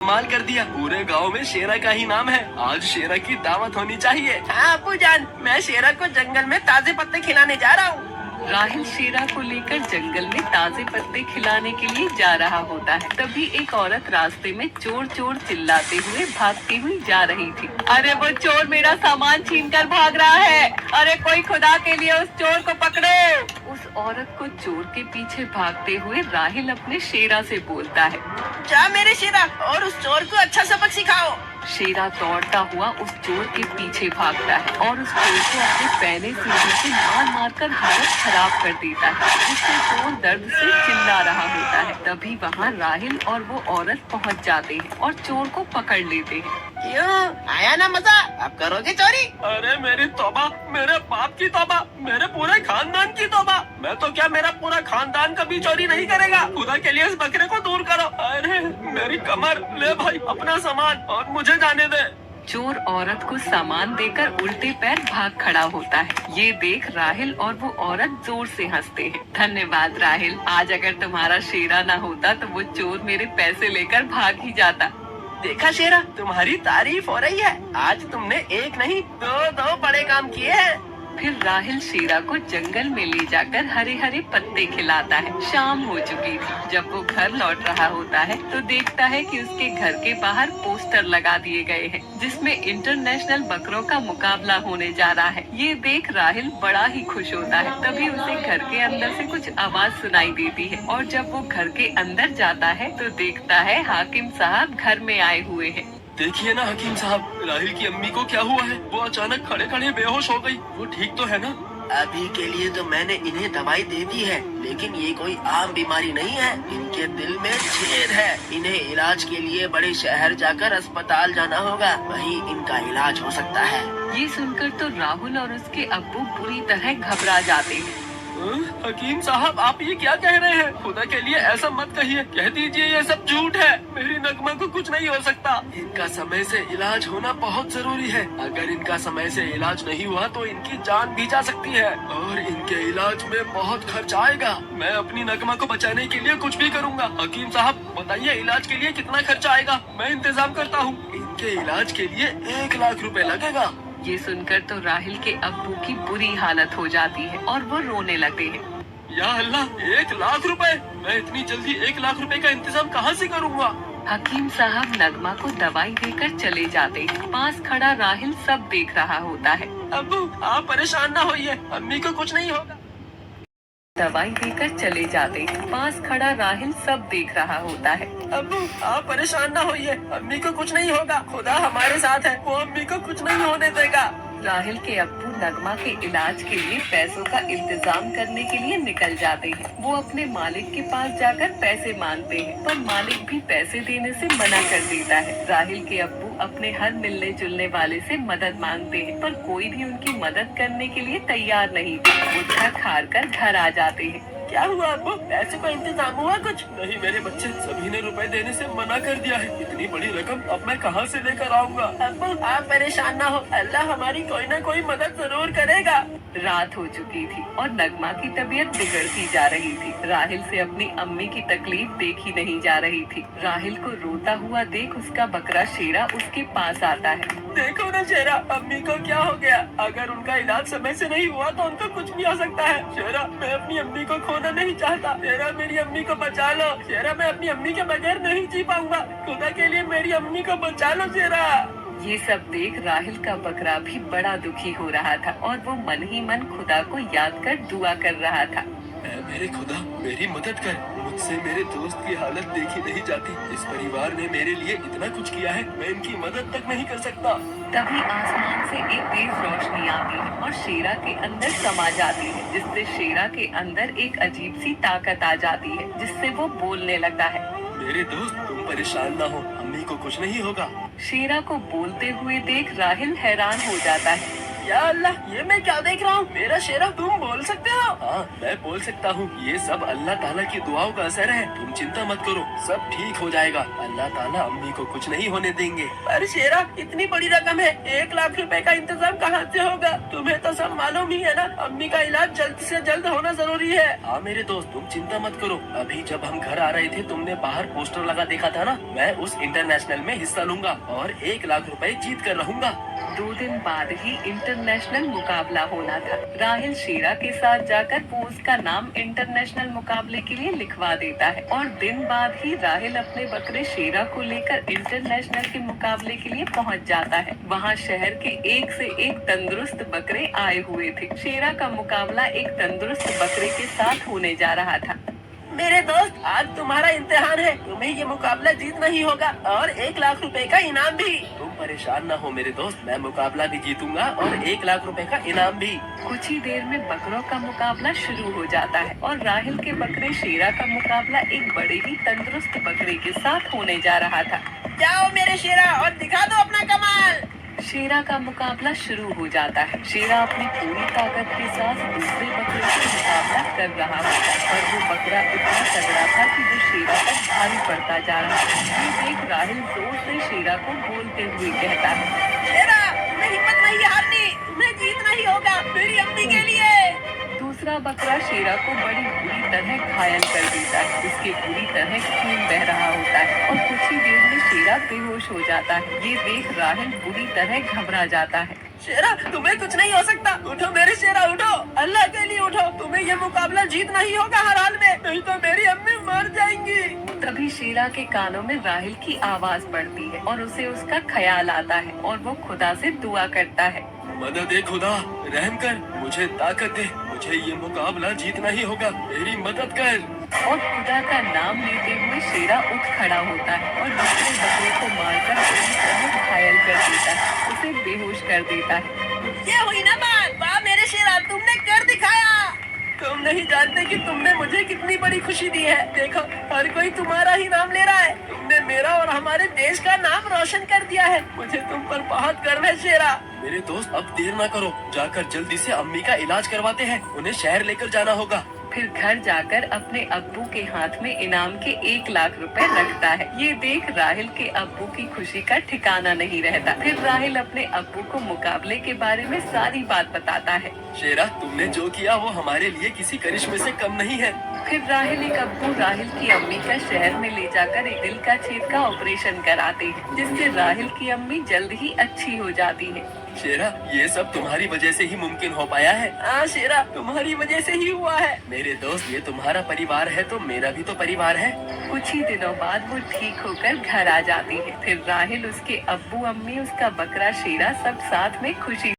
कमाल कर दिया, पूरे गांव में शेरा का ही नाम है। आज शेरा की दावत होनी चाहिए। हाँ अब्बू जान, मैं शेरा को जंगल में ताजे पत्ते खिलाने जा रहा हूँ। राहिल शेरा को लेकर जंगल में ताजे पत्ते खिलाने के लिए जा रहा होता है। तभी एक औरत रास्ते में चोर चोर चिल्लाते हुए भागती हुई जा रही थी। अरे वो चोर मेरा सामान छीनकर भाग रहा है, अरे कोई खुदा के लिए उस चोर को पकड़ो। उस औरत को चोर के पीछे भागते हुए राहिल अपने शेरा से बोलता है, जा मेरे शेरा, और उस चोर को अच्छा सबक सिखाओ। शेरा दौड़ता हुआ उस चोर के पीछे भागता है और उस चोर को अपने पहले सीढ़ी से मार मार कर हालत खराब कर देता है, जिससे चोर दर्द से चिल्ला रहा होता है। तभी वहाँ राहिल और वो औरत पहुँच जाते हैं और चोर को पकड़ लेते हैं। क्यों, आया ना मजा, अब करोगे चोरी? अरे मेरी तौबा, मेरे बाप की तौबा, मेरे पूरे खानदान की तौबा। मैं तो क्या, मेरा पूरा खानदान कभी चोरी नहीं करेगा। खुदा के लिए इस बकरे को दूर करो। अरे मेरी कमर, ले भाई अपना सामान और मुझे जाने दे। चोर औरत को सामान देकर उल्टे पैर भाग खड़ा होता है। ये देख राहिल और वो औरत जोर से हंसते हैं। धन्यवाद राहिल, आज अगर तुम्हारा शेरा न होता तो वो चोर मेरे पैसे लेकर भाग ही जाता। देखा शेरा, तुम्हारी तारीफ हो रही है। आज तुमने एक नहीं दो बड़े काम किए हैं। फिर राहिल शेरा को जंगल में ले जाकर हरे हरे पत्ते खिलाता है। शाम हो चुकी थी। जब वो घर लौट रहा होता है तो देखता है कि उसके घर के बाहर पोस्टर लगा दिए गए हैं, जिसमें इंटरनेशनल बकरों का मुकाबला होने जा रहा है। ये देख राहिल बड़ा ही खुश होता है। तभी उसे घर के अंदर से कुछ आवाज सुनाई देती है और जब वो घर के अंदर जाता है तो देखता है हाकिम साहब घर में आए हुए हैं। देखिए ना हकीम साहब, राहिल की अम्मी को क्या हुआ है? वो अचानक खड़े खड़े बेहोश हो गई। वो ठीक तो है ना? अभी के लिए तो मैंने इन्हें दवाई दे दी है, लेकिन ये कोई आम बीमारी नहीं है। इनके दिल में छेद है। इन्हें इलाज के लिए बड़े शहर जाकर अस्पताल जाना होगा, वहीं इनका इलाज हो सकता है। ये सुनकर तो राहुल और उसके अब्बू बुरी तरह घबरा जाते हैं। हकीम साहब, आप ये क्या कह रहे हैं? खुदा के लिए ऐसा मत कहिए, कह दीजिए ये सब झूठ है। मेरी नगमा को कुछ नहीं हो सकता। इनका समय से इलाज होना बहुत जरूरी है। अगर इनका समय से इलाज नहीं हुआ तो इनकी जान भी जा सकती है और इनके इलाज में बहुत खर्च आएगा। मैं अपनी नगमा को बचाने के लिए कुछ भी करूँगा। हकीम साहब बताइए, इलाज के लिए कितना खर्चा आएगा? मैं इंतजाम करता हूँ। इनके इलाज के लिए 1 लाख रुपए लगेगा। ये सुनकर तो राहिल के अब्बू की बुरी हालत हो जाती है और वो रोने लगते हैं। या अल्लाह, 1 लाख रुपए! मैं इतनी जल्दी 1 लाख रुपए का इंतजाम कहाँ से करूँगा? हकीम साहब नगमा को दवाई देकर चले जाते हैं। पास खड़ा राहिल सब देख रहा होता है। अब्बू आप परेशान ना होइए, अम्मी को कुछ नहीं होगा। दवाई देकर चले जाते हैं। पास खड़ा राहिल सब देख रहा होता है। अब्बू आप परेशान ना होइए, अम्मी को कुछ नहीं होगा। खुदा हमारे साथ है, वो अम्मी को कुछ नहीं होने देगा। राहिल के अब्बू नगमा के इलाज के लिए पैसों का इंतजाम करने के लिए निकल जाते हैं। वो अपने मालिक के पास जाकर पैसे मांगते हैं, पर मालिक भी पैसे देने से मना कर देता है। राहिल के अब्बू अपने हर मिलने जुलने वाले से मदद मांगते हैं, पर कोई भी उनकी मदद करने के लिए तैयार नहीं थे। वो थक हार कर घर आ जाते हैं। क्या हुआ अब्बू, पैसे का इंतजाम हुआ कुछ? नहीं मेरे बच्चे, सभी ने रुपए देने से मना कर दिया है। इतनी बड़ी रकम अब मैं कहाँ से लेकर आऊँगा? अब्बू आप परेशान ना हो, अल्लाह हमारी कोई ना कोई मदद जरूर करेगा। रात हो चुकी थी और नगमा की तबीयत बिगड़ती जा रही थी। राहिल से अपनी अम्मी की तकलीफ देखी नहीं जा रही थी। राहिल को रोता हुआ देख उसका बकरा शेरा उसके पास आता है। देखो ना शेरा, अम्मी को क्या हो गया? अगर उनका इलाज समय से नहीं हुआ तो उनको कुछ भी हो सकता है। शेरा, मैं अपनी अम्मी को खोना नहीं चाहता। शेरा मेरी अम्मी को बचा लो। शेरा, मैं अपनी अम्मी के बगैर नहीं जी पाऊंगा। खुदा के लिए मेरी अम्मी को बचा लो शेरा। ये सब देख राहिल का बकरा भी बड़ा दुखी हो रहा था और वो मन ही मन खुदा को याद कर दुआ कर रहा था। मेरे खुदा, मेरी मदद कर। मुझसे मेरे दोस्त की हालत देखी नहीं जाती। इस परिवार ने मेरे लिए इतना कुछ किया है, मैं इनकी मदद तक नहीं कर सकता। तभी आसमान से एक तेज रोशनी आती है और शेरा के अंदर समा जाती है, जिससे शेरा के अंदर एक अजीब सी ताकत आ जाती है, जिससे वो बोलने लगता है। मेरे दोस्त तुम परेशान ना हो, अम्मी को कुछ नहीं होगा। शेरा को बोलते हुए देख राहिल हैरान हो जाता है। या अल्लाह, ये मैं क्या देख रहा हूँ? मेरा शेरा, तुम बोल सकते हो? हाँ, मैं बोल सकता हूँ। ये सब अल्लाह ताला की दुआओं का असर है। तुम चिंता मत करो, सब ठीक हो जाएगा। अल्लाह ताला अम्मी को कुछ नहीं होने देंगे। अरे शेरा, इतनी बड़ी रकम है, 1 लाख रुपए का इंतजाम कहाँ से होगा? तुम्हें तो सब मालूम ही है ना, अम्मी का इलाज जल्द से जल्द होना जरूरी है। हाँ मेरे दोस्त, तुम चिंता मत करो। अभी जब हम घर आ रहे थे, तुमने बाहर पोस्टर लगा देखा था ना? मैं उस इंटरनेशनल में हिस्सा लूंगा और 1 लाख रुपए जीत कर रहूंगा। 2 दिन बाद ही इंटरनेशनल मुकाबला होना था। राहिल शेरा के साथ जाकर वो उसका नाम इंटरनेशनल मुकाबले के लिए लिखवा देता है और दिन बाद ही राहिल अपने बकरे शेरा को लेकर इंटरनेशनल के मुकाबले के लिए पहुंच जाता है। वहां शहर के एक से एक तंदुरुस्त बकरे आए हुए थे। शेरा का मुकाबला एक तंदुरुस्त बकरे के साथ होने जा रहा था। मेरे दोस्त, आज तुम्हारा इम्तिहान है। तुम्हें ये मुकाबला जीतना ही होगा और 1 लाख रुपए का इनाम भी। तुम परेशान न हो मेरे दोस्त, मैं मुकाबला भी जीतूंगा और 1 लाख रुपए का इनाम भी। कुछ ही देर में बकरों का मुकाबला शुरू हो जाता है और राहिल के बकरे शेरा का मुकाबला एक बड़े ही तंदुरुस्त बकरे के साथ होने जा रहा था। जाओ मेरे शेरा और दिखा दो अपना कमाल। शेरा का मुकाबला शुरू हो जाता है। शेरा अपनी पूरी ताकत के साथ दूसरे बकरे से मुकाबला कर रहा होता है और वो बकरा इतना तगड़ा था कि वो शेरा पर भारी पड़ता जा रहा था। ये देख राहिल जोर से शेरा को बोलते हुए कहता है, शेरा, तुम्हें हिम्मत नहीं हारनी, तुम्हें जीतना ही होगा मेरी अम्मी के लिए। दूसरा बकरा शेरा को बड़ी बुरी तरह घायल कर देता है। उसके बुरी तरह खून बह रहा होता है और कुछ ही देर में शेरा बेहोश हो जाता है। ये देख राहिल बुरी तरह घबरा जाता है। शेरा, तुम्हें कुछ नहीं हो सकता। उठो मेरे शेरा, उठो, अल्लाह के लिए उठो। तुम्हें ये मुकाबला जीतना ही होगा हर हाल में, नहीं तो मेरी अम्मी मर जाएंगी। तभी शेरा के कानों में राहिल की आवाज पड़ती है और उसे उसका ख्याल आता है और वो खुदा से दुआ करता है। मदद दे खुदा, रहम कर, मुझे ताकत दे, मुझे ये मुकाबला जीतना ही होगा, मेरी मदद कर। और खुदा का नाम लेते हुए शेरा उठ खड़ा होता है और दूसरे बकरे को मारकर पूरी तरह घायल कर देता है, उसे बेहोश कर देता है। ये हुई ना बात, वाह मेरे शेरा, तुमने कर दिखाया। तुम नहीं जानते कि तुमने मुझे कितनी बड़ी खुशी दी है। देखो, हर कोई तुम्हारा ही नाम ले रहा है। तुमने मेरा और हमारे देश का नाम रोशन कर दिया है। मुझे तुम पर बहुत गर्व है शेरा। मेरे दोस्त, अब देर ना करो, जाकर जल्दी से अम्मी का इलाज करवाते हैं। उन्हें शहर लेकर जाना होगा। फिर घर जाकर अपने अब्बू के हाथ में इनाम के 1 लाख रुपए रखता है। ये देख राहिल के अब्बू की खुशी का ठिकाना नहीं रहता। फिर राहिल अपने अब्बू को मुकाबले के बारे में सारी बात बताता है। शेरा, तुमने जो किया वो हमारे लिए किसी करिश्मे से कम नहीं है। फिर राहिल एक अब्बू राहिल की अम्मी का शहर में ले जाकर एक दिल का छेद का ऑपरेशन कराते हैं, जिससे राहिल की अम्मी जल्द ही अच्छी हो जाती है। शेरा, ये सब तुम्हारी वजह से ही मुमकिन हो पाया है। हाँ शेरा, तुम्हारी वजह से ही हुआ है। मेरे दोस्त, ये तुम्हारा परिवार है तो मेरा भी तो परिवार है। कुछ ही दिनों बाद वो ठीक होकर घर आ जाती है। फिर राहिल, उसके अब्बू अम्मी, उसका बकरा शेरा सब साथ में खुशी